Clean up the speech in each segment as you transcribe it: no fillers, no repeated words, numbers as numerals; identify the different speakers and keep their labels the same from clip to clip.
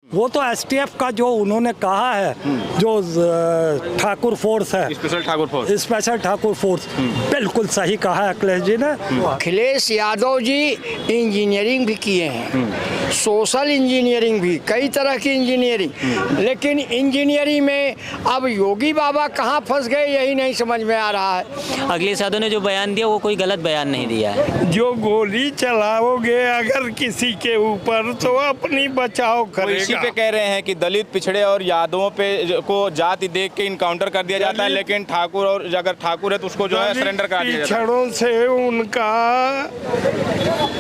Speaker 1: वो तो एसटीएफ का जो उन्होंने कहा है, जो ठाकुर फोर्स है, स्पेशल ठाकुर फोर्स, बिल्कुल सही कहा है अखिलेश जी ने।
Speaker 2: अखिलेश यादव जी इंजीनियरिंग भी किए हैं, सोशल इंजीनियरिंग भी, कई तरह की इंजीनियरिंग, लेकिन इंजीनियरिंग में अब योगी बाबा कहाँ फंस गए यही नहीं समझ में आ रहा है।
Speaker 3: अखिलेश यादव ने जो बयान दिया वो कोई गलत बयान नहीं दिया है।
Speaker 4: जो गोली चलाओगे अगर किसी के ऊपर तो अपनी बचाव करेगा।
Speaker 5: इसी पे कह रहे हैं कि दलित, पिछड़े और यादवों पे को जाति देख के इनकाउंटर कर दिया जाता है, लेकिन ठाकुर और अगर ठाकुर है तो उसको जो है सरेंडर करा दिया जाता है।
Speaker 4: पिछड़ों से उनका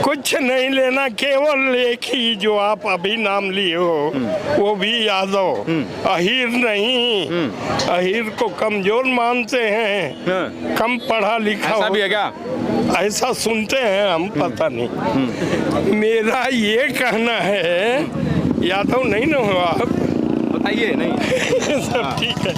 Speaker 4: कुछ नहीं लेना, केवल एक ही जो आप अभी नाम लिए हो वो भी यादव, अहीर नहीं। अहीर को कमजोर मानते हैं, कम पढ़ा लिखा
Speaker 5: ऐसा भी है क्या?
Speaker 4: ऐसा सुनते हैं हम, पता नहीं। मेरा ये कहना है, यादव नहीं ना हो आप,
Speaker 5: बताइए। नहीं
Speaker 4: सब ठीक है।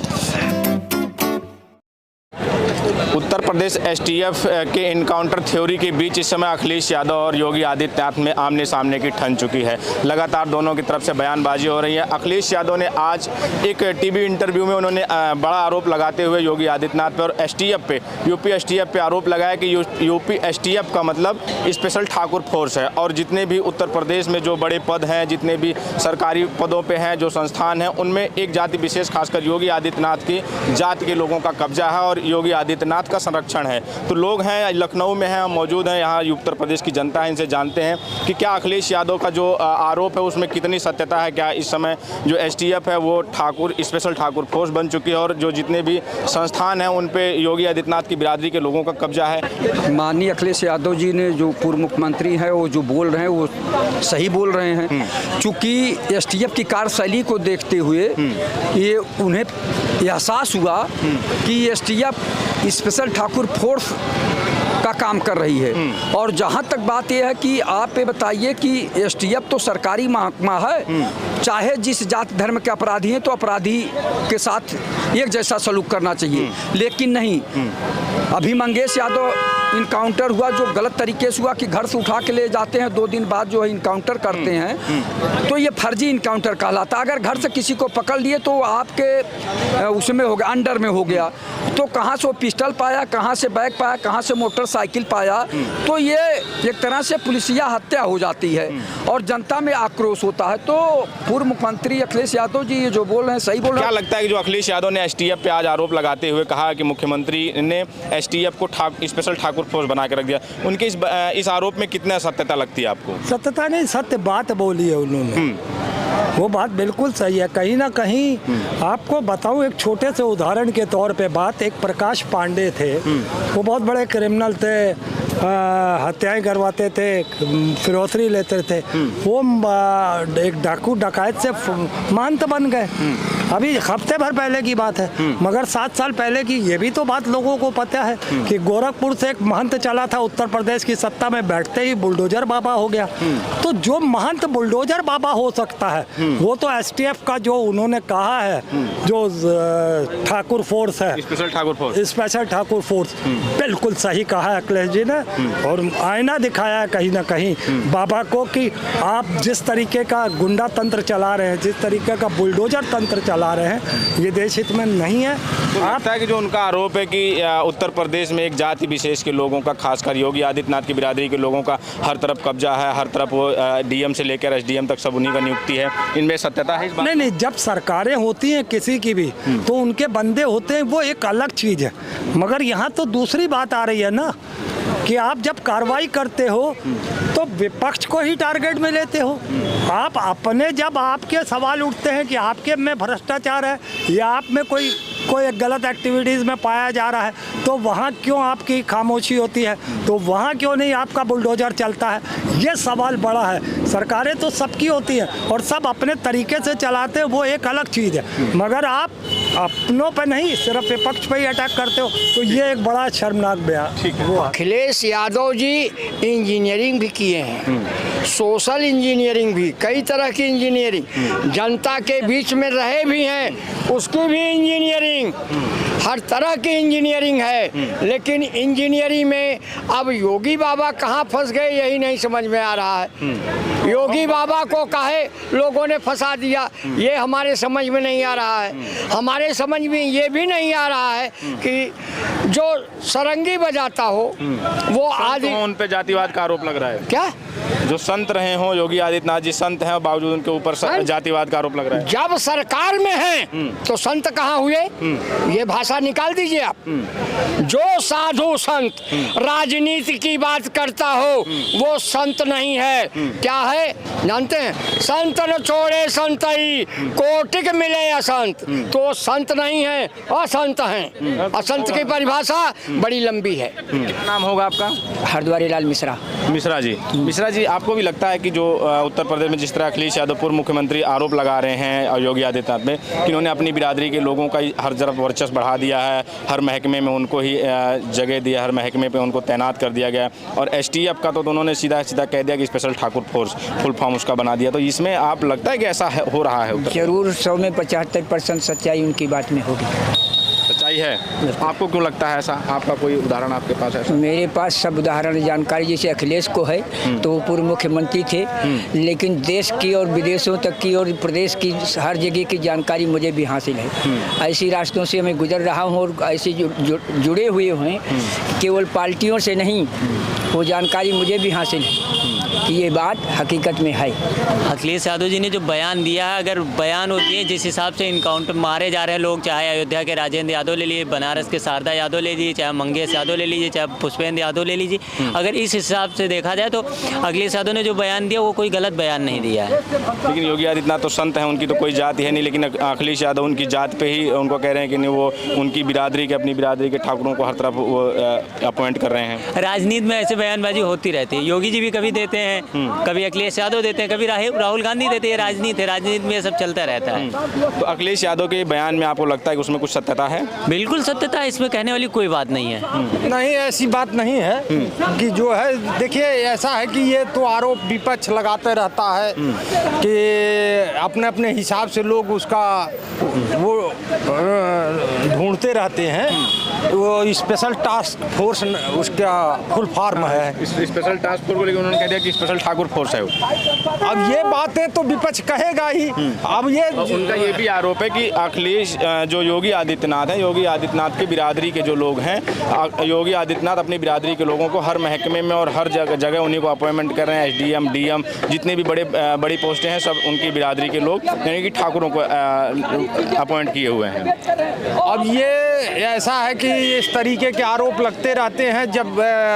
Speaker 5: उत्तर प्रदेश एसटीएफ के इनकाउंटर थ्योरी के बीच इस समय अखिलेश यादव और योगी आदित्यनाथ में आमने सामने की ठन चुकी है। लगातार दोनों की तरफ से बयानबाजी हो रही है। अखिलेश यादव ने आज एक टीवी इंटरव्यू में उन्होंने बड़ा आरोप लगाते हुए योगी आदित्यनाथ पर और एसटीएफ पे, यूपी एसटीएफ पे आरोप लगाया कि यूपी एसटीएफ का मतलब स्पेशल ठाकुर फोर्स है और जितने भी उत्तर प्रदेश में जो बड़े पद हैं, जितने भी सरकारी पदों पर हैं, जो संस्थान हैं, उनमें एक जाति विशेष खासकर योगी आदित्यनाथ की जाति के लोगों का कब्जा है और योगी आदित्यनाथ का संरक्षण है। तो लोग हैं, लखनऊ में हैं, मौजूद हैं, यहाँ उत्तर प्रदेश की जनता है, इनसे जानते हैं कि क्या अखिलेश यादव का जो आरोप है उसमें कितनी सत्यता है। क्या इस समय जो एसटीएफ है वो ठाकुर स्पेशल ठाकुर फोर्स बन चुकी है और जो जितने भी संस्थान हैं उन पे योगी आदित्यनाथ की बिरादरी के लोगों का कब्जा है।
Speaker 6: माननीय अखिलेश यादव जी ने जो पूर्व मुख्यमंत्री हैं वो जो बोल रहे हैं वो सही बोल रहे हैं। चूँकि एसटीएफ की कार्यशैली को देखते हुए ये उन्हें एहसास हुआ कि एसटीएफ स्पेशल ठाकुर फोर्स का काम कर रही है। और जहाँ तक बात यह है कि आप ये बताइए कि एसटीएफ तो सरकारी महकमा है, चाहे जिस जाति धर्म के अपराधी हैं तो अपराधी के साथ एक जैसा सलूक करना चाहिए, लेकिन नहीं। अभी मंगेश यादव इनकाउंटर हुआ जो गलत तरीके से हुआ कि घर से उठा के ले जाते हैं, 2 दिन बाद जो है इनकाउंटर करते हैं, तो ये फर्जी इनकाउंटर कहलाता। अगर घर से किसी को पकड़ लिए तो आपके उसमें हो गया, अंडर में हो गया, तो कहाँ से वो पिस्टल पाया, कहाँ से बैग पाया, कहाँ से मोटरसाइकिल पाया, तो ये एक तरह से पुलिसिया हत्या हो जाती है और जनता में आक्रोश होता है। तो पूर्व मुख्यमंत्री अखिलेश यादव जी ये जो बोल रहे हैं सही बोल रहे हैं।
Speaker 5: क्या लगता है कि जो अखिलेश यादव ने एसटीएफ पे आज आरोप लगाते हुए कहा कि मुख्यमंत्री ने एसटीएफ को स्पेशल ठाकुर फोर्स बना के रख दिया, उनके इस आरोप में कितना सत्यता लगती है आपको?
Speaker 1: सत्यता नहीं, सत्य बात बोली है उन्होंने, वो बात बिल्कुल सही है। कहीं ना कहीं आपको बताऊं, एक छोटे से उदाहरण के तौर पे बात, एक प्रकाश पांडे थे, वो बहुत बड़े क्रिमिनल थे, हत्याएं करवाते थे, फिरौती लेते थे, वो एक डाकू डकायत से महंत बन गए। अभी हफ्ते भर पहले की बात है, मगर 7 साल पहले की ये भी तो बात लोगों को पता है कि गोरखपुर से एक महंत चला था, उत्तर प्रदेश की सत्ता में बैठते ही बुलडोजर बाबा हो गया। तो जो महंत बुलडोजर बाबा हो सकता है वो तो एसटीएफ का जो उन्होंने कहा है, जो ठाकुर फोर्स है, स्पेशल ठाकुर फोर्स, बिल्कुल सही कहा है अखिलेश जी ने और आईना दिखाया है कहीं ना कहीं बाबा को कि आप जिस तरीके का गुंडा तंत्र चला रहे हैं, जिस तरीके का बुलडोजर तंत्र चला रहे हैं, ये देश हित में नहीं है।
Speaker 5: तो लगता है कि जो उनका आरोप है कि उत्तर प्रदेश में एक जाति विशेष के लोगों का, खासकर योगी आदित्यनाथ की बिरादरी के लोगों का हर तरफ कब्जा है, हर तरफ वो डीएम से लेकर एसडीएम तक सब उन्हीं का नियुक्ति है, इनमें सत्यता है इस बात?
Speaker 1: नहीं, जब सरकारें होती हैं किसी की भी तो उनके बंदे होते हैं, वो एक अलग चीज़ है। मगर यहाँ तो दूसरी बात आ रही है ना कि आप जब कार्रवाई करते हो तो विपक्ष को ही टारगेट में लेते हो। आप अपने, जब आपके सवाल उठते हैं कि आपके में भ्रष्टाचार है या आप में कोई गलत एक्टिविटीज़ में पाया जा रहा है, तो वहाँ क्यों आपकी खामोशी होती है, तो वहाँ क्यों नहीं आपका बुलडोजर चलता है? ये सवाल बड़ा है। सरकारें तो सबकी होती हैं और सब अपने तरीके से चलाते हैं, वो एक अलग चीज़ है। मगर आप अपनों पे नहीं, सिर्फ विपक्ष पे ही अटैक करते हो, तो ये एक बड़ा शर्मनाक बयान।
Speaker 2: अखिलेश यादव जी इंजीनियरिंग भी किए हैं, सोशल इंजीनियरिंग भी, कई तरह की इंजीनियरिंग, जनता के बीच में रहे भी हैं, उसकी भी इंजीनियरिंग, हर तरह की इंजीनियरिंग है। लेकिन इंजीनियरिंग में अब योगी बाबा कहाँ फंस गए यही नहीं समझ में आ रहा है। योगी बाबा को काहे लोगों ने फंसा दिया, ये हमारे समझ में नहीं आ रहा है। हमारे समझ में ये भी नहीं आ रहा है कि जो सरंगी बजाता हो वो आज
Speaker 5: उन पे जातिवाद का आरोप लग रहा है।
Speaker 2: क्या
Speaker 5: जो संत रहे हों, योगी आदित्यनाथ जी संत हैं, बावजूद उनके ऊपर जातिवाद का आरोप लग रहा है।
Speaker 2: जब सरकार में हैं तो संत कहाँ हुए, ये भाषा निकाल दीजिए आप। जो साधु संत राजनीति की बात करता हो वो संत नहीं है। क्या है जानते हैं, संत न छोड़े संतई कोटिक मिले असंत, तो संत नहीं है, असंत हैं। असंत की परिभाषा बड़ी लंबी है।
Speaker 5: क्या नाम होगा आपका?
Speaker 2: हरद्वारी लाल मिश्रा।
Speaker 5: मिश्रा जी, आपको भी लगता है कि जो उत्तर प्रदेश में जिस तरह अखिलेश यादव पूर्व मुख्यमंत्री आरोप लगा रहे हैं योगी आदित्यनाथ में कि उन्होंने अपनी बिरादरी के लोगों का हर तरफ वर्चस्व बढ़ा दिया है, हर महकमे में उनको ही जगह दिया, हर महकमे पे उनको तैनात कर दिया गया, और एसटीएफ का तो उन्होंने सीधा कह दिया कि special Thakur force full form उसका बना दिया, तो इसमें आप लगता है कि ऐसा हो रहा है?
Speaker 7: जरूर 100 में 75% सच्चाई उनकी बात में होगी।
Speaker 5: सच्चाई है? आपको क्यों लगता है ऐसा? आपका कोई उदाहरण आपके पास है?
Speaker 7: मेरे पास सब उदाहरण जानकारी, जैसे अखिलेश को है तो वो पूर्व मुख्यमंत्री थे, लेकिन देश की और विदेशों तक की और प्रदेश की हर जगह की जानकारी मुझे भी हासिल है। ऐसी रास्तों से मैं गुजर रहा हूँ और ऐसे जुड़े हुए हैं, केवल पार्टियों से नहीं, वो जानकारी मुझे भी हासिल है कि ये बात हकीकत में है।
Speaker 3: अखिलेश यादव जी ने जो बयान दिया है, अगर बयान होती है जिस हिसाब से इनकाउंटर मारे जा रहे हैं लोग, चाहे अयोध्या के राजेंद्र यादव ले लीजिए, बनारस के शारदा यादव ले लीजिए, चाहे मंगेश यादव ले लीजिए, चाहे पुष्पेंद्र यादव ले लीजिए, अगर इस हिसाब से देखा जाए तो अखिलेश यादव ने जो बयान दिया वो कोई गलत बयान नहीं दिया है।
Speaker 5: लेकिन योगी आदित्यनाथ तो संत हैं, उनकी तो कोई जाति है नहीं, लेकिन अखिलेश यादव उनकी जात पे ही उनको कह रहे हैं कि नहीं, वो उनकी बिरादरी के, अपनी बिरादरी के ठाकुरों को हर तरफ वो अपॉइंट कर रहे हैं।
Speaker 3: राजनीति में ऐसे बयानबाजी होती रहती है, योगी जी भी कभी देते हैं, कभी अखिलेश यादव देते हैं, कभी राहुल गांधी देते हैं। राजनीति है, राजनीति में ये सब चलता रहता है।
Speaker 5: तो अखिलेश यादव के बयान में आपको लगता है कि उसमें कुछ सत्यता है?
Speaker 3: बिल्कुल सत्यता है, इसमें कहने वाली कोई बात नहीं है।
Speaker 1: नहीं, ऐसी बात नहीं है कि जो है, देखिए ऐसा है कि ये तो आरोप विपक्ष लगाते रहता है कि अपने अपने हिसाब से लोग उसका वो ढूंढते रहते हैं। वो स्पेशल टास्क फोर्स उसका फुल फॉर्म है।
Speaker 5: स्पेशल टास्क फोर्स को लेकर उन्होंने कह दिया कि स्पेशल ठाकुर फोर्स है।
Speaker 1: अब ये बातें तो विपक्ष कहेगा ही। अब ये
Speaker 5: उनका ये भी आरोप है कि अखिलेश जो योगी आदित्यनाथ है, योगी आदित्यनाथ की बिरादरी के जो लोग हैं, योगी आदित्यनाथ अपनी बिरादरी के लोगों को हर महकमे में और हर जगह उन्हीं को अपॉइंटमेंट कर रहे हैं। एसडीएम, डीएम, जितने भी बड़ी पोस्टें हैं सब उनकी बिरादरी के लोग, यानी कि ठाकुरों को अपॉइंट किए हुए हैं।
Speaker 1: अब ये ऐसा है कि इस तरीके के आरोप लगते रहते हैं। जब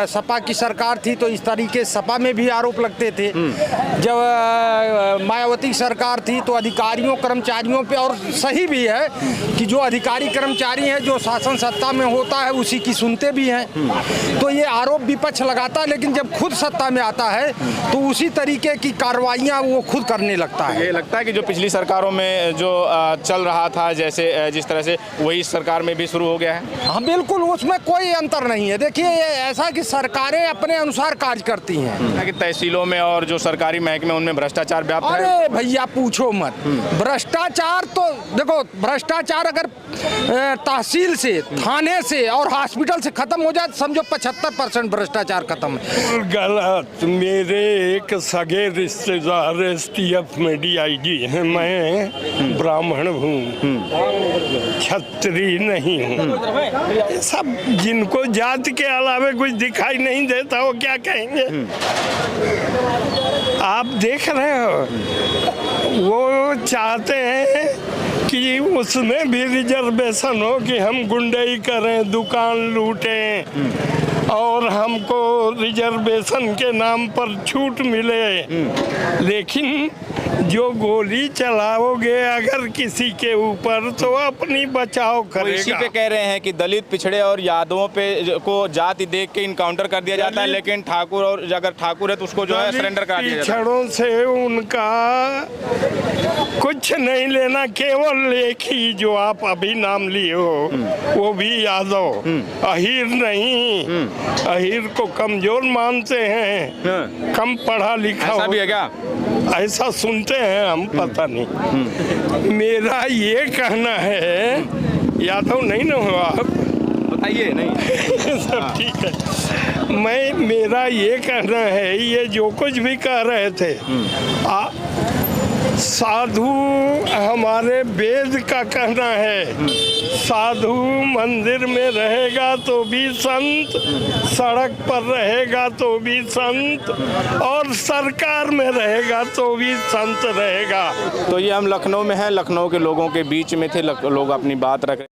Speaker 1: सपा की सरकार थी तो इस तरीके सपा में भी आरोप लगते थे। जब मायावती सरकार थी तो अधिकारियों कर्मचारियों पे, और सही भी है कि जो अधिकारी कर्मचारी हैं जो शासन सत्ता में होता है उसी की सुनते भी हैं। तो ये आरोप विपक्ष लगाता है, लेकिन जब खुद सत्ता में आता है तो उसी तरीके की कार्रवाइयाँ वो खुद करने लगता है।
Speaker 5: ये लगता है कि जो पिछली सरकारों में जो चल रहा था, जैसे जिस तरह से, वही सरकार में भी शुरू हो गया है?
Speaker 1: हाँ बिल्कुल, उसमें कोई अंतर नहीं है। देखिए ये ऐसा कि सरकारें अपने अनुसार कार्य करती हैं।
Speaker 5: कि तहसीलों में और जो सरकारी महकमे उनमें भ्रष्टाचार व्याप्त है।
Speaker 1: अरे भैया पूछो मत, भ्रष्टाचार तो देखो, भ्रष्टाचार अगर तहसील से, थाने से और हॉस्पिटल से खत्म हो जाए, समझो 75% भ्रष्टाचार खत्म है।
Speaker 4: गलत। मेरे एक सगे रिश्तेदार एसटीएफ में डीआईजी हैं, मैं ब्राह्मण हूँ, क्षत्रिय नहीं हूँ। सब जिनको जात के अलावा कुछ दिखाई नहीं देता वो क्या कहेंगे? आप देख रहे हो, वो चाहते हैं कि उसमें भी रिजर्वेशन हो कि हम गुंडई करें, दुकान लूटें और हमको रिजर्वेशन के नाम पर छूट मिले। लेकिन जो गोली चलाओगे अगर किसी के ऊपर तो अपनी बचाव करेगा।
Speaker 5: इसी पे कह रहे हैं कि दलित, पिछड़े और यादवों पे को जाति देख के इनकाउंटर कर दिया जाता है, लेकिन ठाकुर, और अगर ठाकुर है तो उसको जो है सरेंडर कर दिया जाता है।
Speaker 4: पिछड़ों से उनका कुछ नहीं लेना, केवल एक ही जो आप अभी नाम लिए हो वो भी यादव। अहीर नहीं, अहीर को कमजोर मानते हैं, कम पढ़ा लिखा।
Speaker 5: ऐसा भी है क्या?
Speaker 4: ऐसा सुनते हैं हम, पता नहीं। मेरा ये कहना है, यादव नहीं ना हो आप?
Speaker 5: बताइए। नहीं
Speaker 4: सब ठीक है। मेरा ये कहना है, ये जो कुछ भी कह रहे थे, साधु हमारे वेद का कहना है, साधु मंदिर में रहेगा तो भी संत, सड़क पर रहेगा तो भी संत, और सरकार में रहेगा तो भी संत रहेगा।
Speaker 5: तो ये हम लखनऊ में हैं, लखनऊ के लोगों के बीच में थे, लोग अपनी बात रख रहे